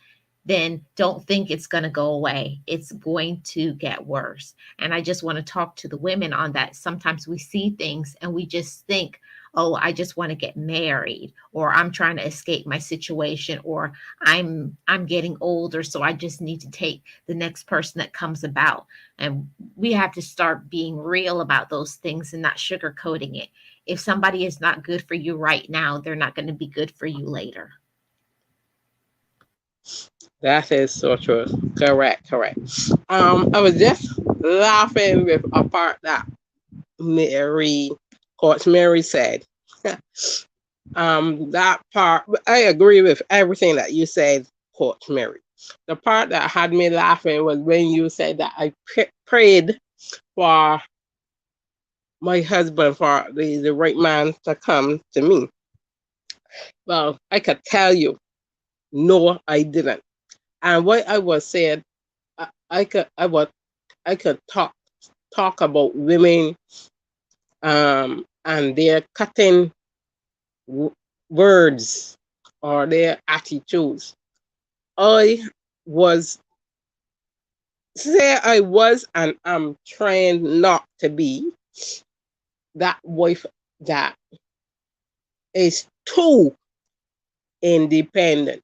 then don't think it's going to go away. It's going to get worse. And I just want to talk to the women on that. Sometimes we see things and we just think, oh, I just want to get married, or I'm trying to escape my situation, or I'm getting older, so I just need to take the next person that comes about. And we have to start being real about those things and not sugarcoating it. if somebody is not good for you right now, they're not going to be good for you later. That is so true. Correct, correct. I was just laughing with a part that Mary, Coach Mary said. That part, I agree with everything that you said, Coach Mary. The part that had me laughing was when you said that I prayed for my husband, for the right man to come to me. Well, I could tell you, no, I didn't. And what I was saying, I could talk about women, and their cutting words or their attitudes. I was I was, and I'm trying not to be that wife that is too independent,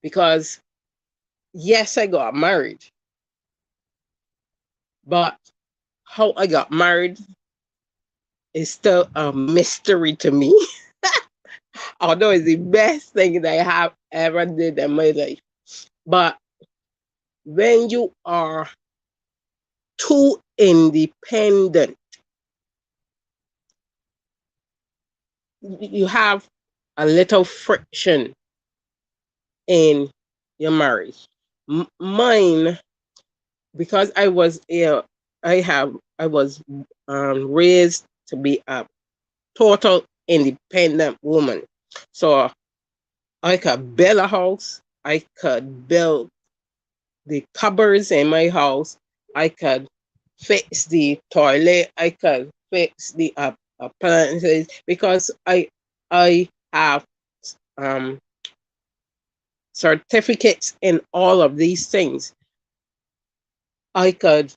because yes, I got married, but how I got married is still a mystery to me. Although it's the best thing that I have ever did in my life. But when you are too independent, you have a little friction in your marriage. Mine, because I was raised to be a total independent woman. So I could build a house. I could build the cupboards in my house. I could fix the toilet. I could fix the appliances, because I have um, certificates in all of these things. I could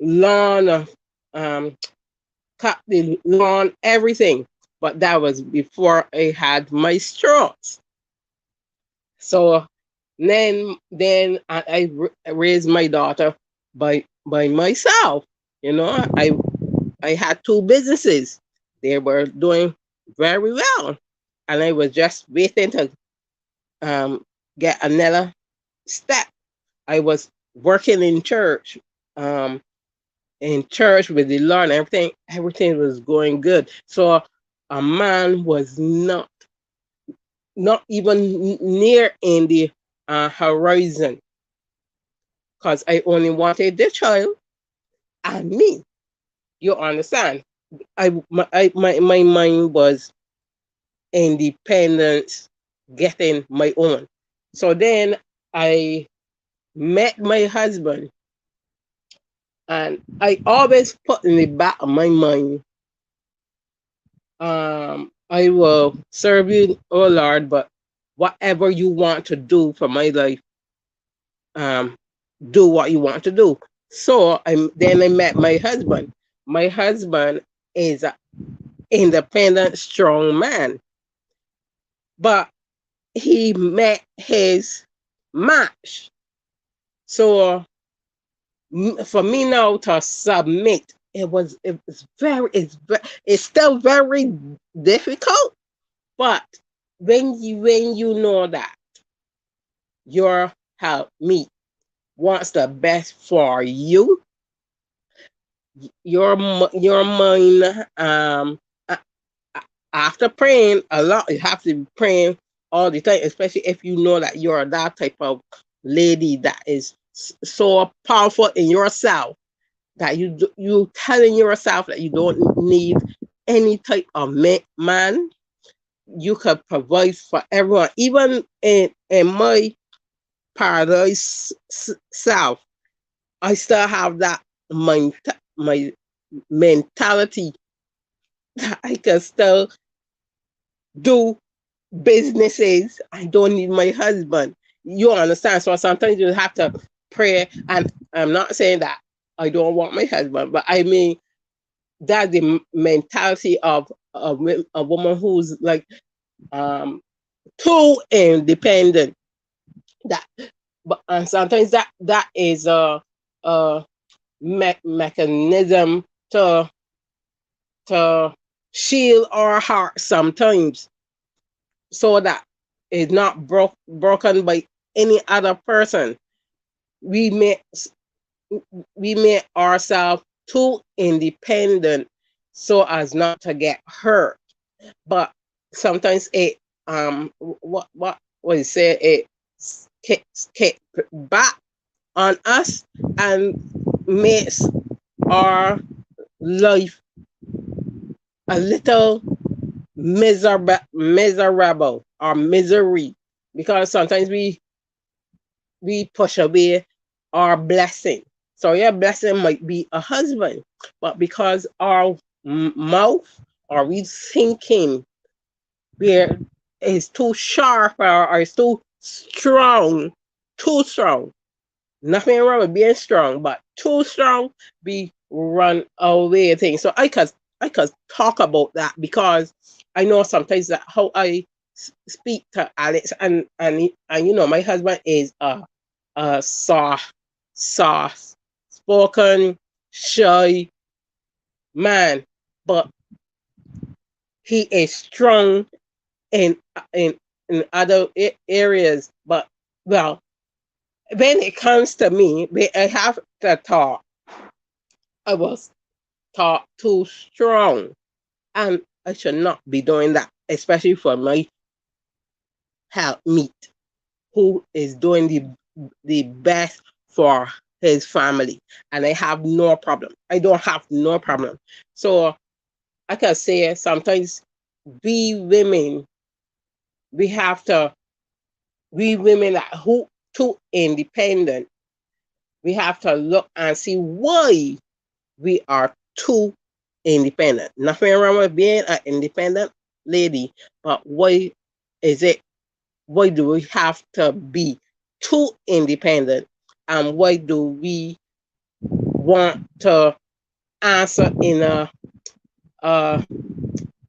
lawn, cut the lawn, everything. But that was before I had my straws. So then I raised my daughter by myself. You know, I had two businesses. They were doing very well, and I was just waiting to um, get another step. I was working um, in church with the Lord, and everything was going good. So a man was not even near in the horizon, because I only wanted the child and me. You understand? My mind was independence, getting my own. So then I met my husband, and I always put in the back of my mind, I will serve you, oh Lord, but whatever you want to do for my life, um, do what you want to do. So then I met my husband. My husband is an independent, strong man, but he met his match. So for me now to submit, it's still very difficult. But when you know that your helpmeet wants the best for you, your mind, after praying a lot, you have to be praying all the time, especially if you know that you're that type of lady that is so powerful in yourself, that you telling yourself that you don't need any type of man. You could provide for everyone, even in my paradise self. I still have that my mentality that I can still do businesses. I don't need my husband. You understand? So sometimes you have to pray. And I'm not saying that I don't want my husband, but I mean that's the mentality of a woman who's like too independent. That, but and sometimes that is a mechanism to to shield our heart sometimes so that it's not broken by any other person. We make we make ourselves too independent so as not to get hurt. But sometimes it what you say it kick back on us and makes our life a little miserable or misery because sometimes we push away our blessing. So your blessing might be a husband, but because our mouth or we thinking where is too sharp or is too strong. Nothing wrong with being strong, but too strong, we run away things. So I could talk about that because I know sometimes that how I speak to Alex and you know my husband is a soft spoken, shy man, but he is strong in in other areas. But well, when it comes to me, I have to talk. I was taught too strong, and I should not be doing that, especially for my helpmeet who is doing the best for his family, and I have no problem. I don't have no problem. So I can say sometimes we women we have to we women that who too independent. We have to look and see why we are too independent. Nothing wrong with being an independent lady, but why is it? Why do we have to be too independent? And why do we want to answer in a uh,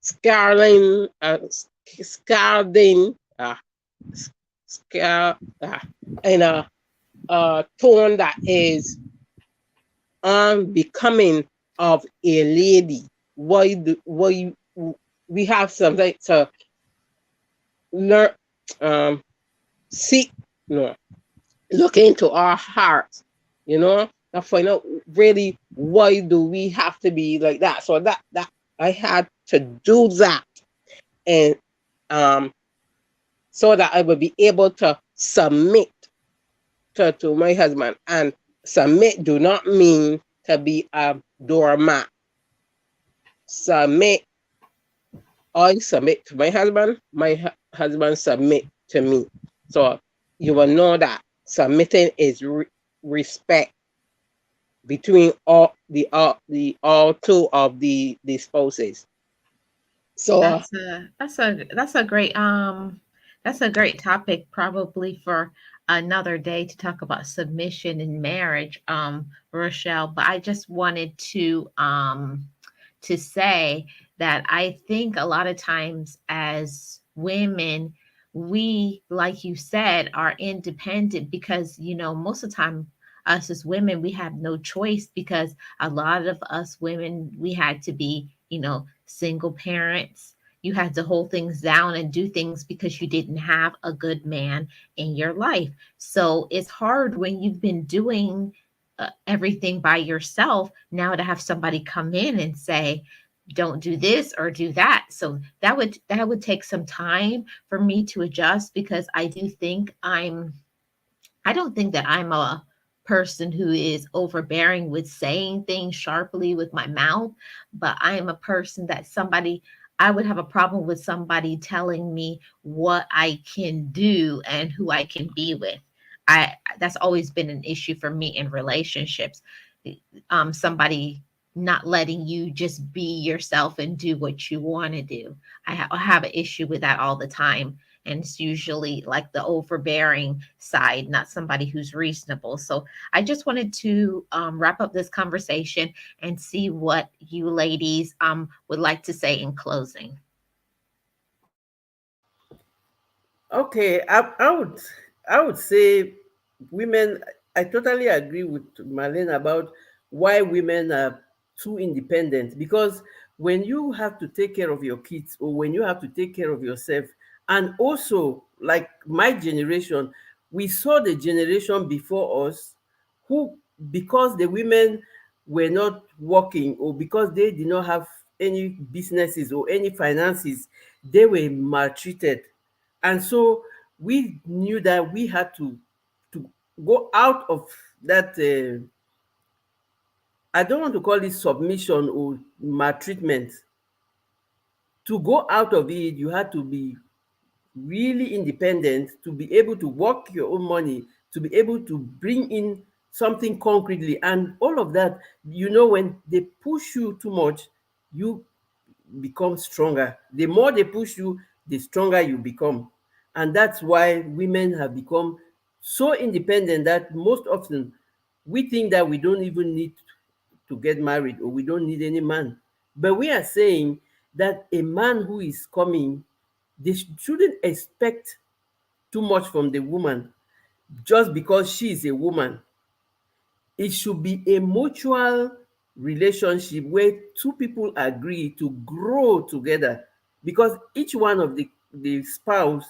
scalding, scar, in a tone that is unbecoming of a lady? Why we have something to learn, seek, no, look into our hearts, to find out really why do we have to be like that. So that I had to do that, and um, so that I would be able to submit to my husband. And submit do not mean to be a doormat. Submit, I submit to my husband, my husband submit to me. So you will know that submitting is respect between all two of the spouses. So That's a great topic probably for another day to talk about submission in marriage, Rochelle. But I just wanted to say that I think a lot of times as women, we, like you said, are independent because, most of the time, us as women, we have no choice because a lot of us women, we had to be, single parents. You had to hold things down and do things because you didn't have a good man in your life. So it's hard when you've been doing everything by yourself now to have somebody come in and say don't do this or do that. So that would take some time for me to adjust because I don't think that I'm a person who is overbearing with saying things sharply with my mouth, but I am a person that I would have a problem with somebody telling me what I can do and who I can be with. That's always been an issue for me in relationships. Somebody not letting you just be yourself and do what you want to do. I have an issue with that all the time, and it's usually like the overbearing side, not somebody who's reasonable. So I just wanted to wrap up this conversation and see what you ladies would like to say in closing. Okay, I would say women. I totally agree with Marlene about why women are too independent, because when you have to take care of your kids or when you have to take care of yourself, and also like my generation, we saw the generation before us who, because the women were not working or because they did not have any businesses or any finances, they were maltreated. And so we knew that we had to go out of that, I don't want to call it submission or maltreatment. To go out of it, you had to be really independent, to be able to work your own money, to be able to bring in something concretely, and all of that. When they push you too much, you become stronger. The more they push you, the stronger you become. And that's why women have become so independent that most often we think that we don't even need to get married or we don't need any man. But we are saying that a man who is coming, they shouldn't expect too much from the woman just because she is a woman. It should be a mutual relationship where two people agree to grow together, because each one of the spouse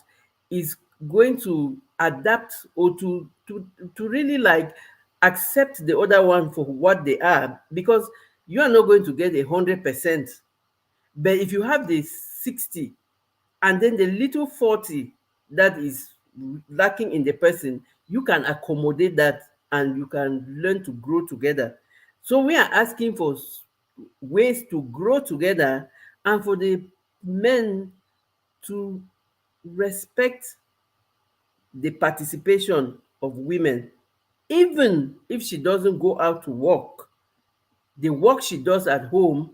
is going to adapt or to really like accept the other one for what they are, because you are not going to get 100%. But if you have the 60 and then the little 40 that is lacking in the person, you can accommodate that and you can learn to grow together. So we are asking for ways to grow together, and for the men to respect the participation of women. Even if she doesn't go out to work, the work she does at home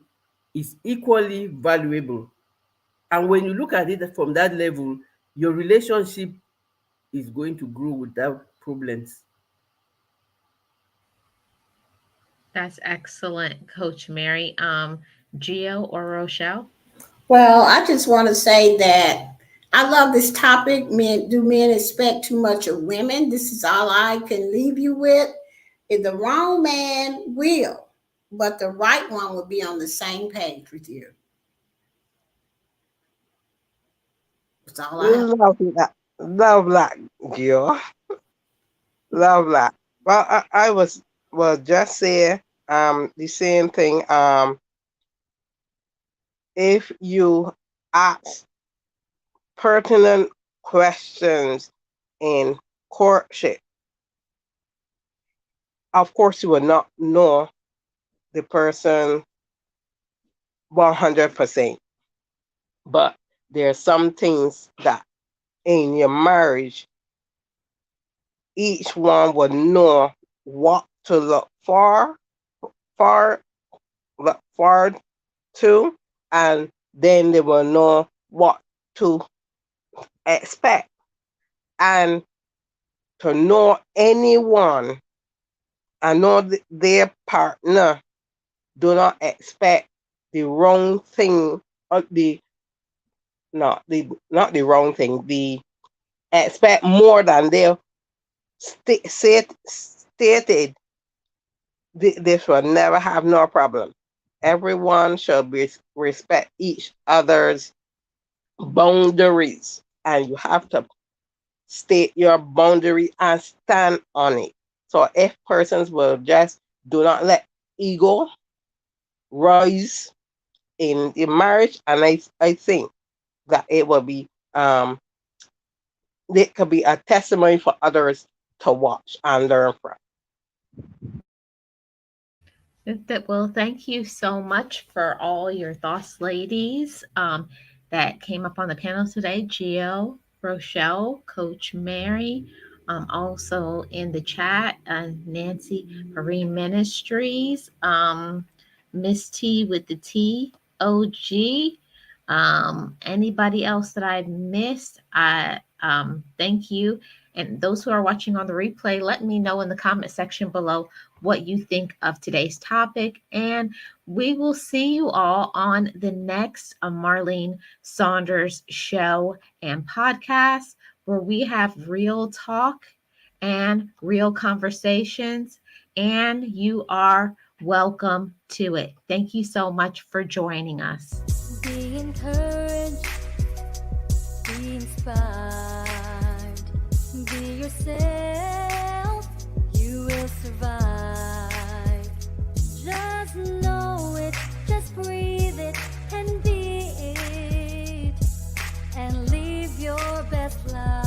is equally valuable. And when you look at it from that level, your relationship is going to grow without problems. That's excellent, Coach Mary. Gio or Rochelle? Well, I just want to say that I love this topic. Do men expect too much of women? This is all I can leave you with. If the wrong man will, but the right one will be on the same page with you. That's all I have. Love that. Love that, Gio. Love that. Well, I was just say the same thing. If you ask pertinent questions in courtship, of course you will not know the person 100%. But there are some things that in your marriage, each one will know what to for, look forward to, and then they will know what to expect. And to know anyone and know their partner, do not expect the wrong thing, or not the wrong thing, the expect more than they stated. This will never have no problem. Everyone should respect each other's boundaries, and you have to state your boundary and stand on it. So if persons will just do not let ego rise in the marriage, and I think that it will be it could be a testimony for others to watch and learn from. Well, thank you so much for all your thoughts, ladies, that came up on the panel today. Gio, Rochelle, Coach Mary, also in the chat, Nancy Marine Ministries, Miss T with the T, OG. Anybody else that I missed, I thank you. And those who are watching on the replay, let me know in the comment section below what you think of today's topic. And we will see you all on the next Marlene Saunders show and podcast, where we have real talk and real conversations. And you are welcome to it. Thank you so much for joining us. Be encouraged, be inspired, be yourself, you will survive. Just know it, just breathe it, and be it, and live your best life.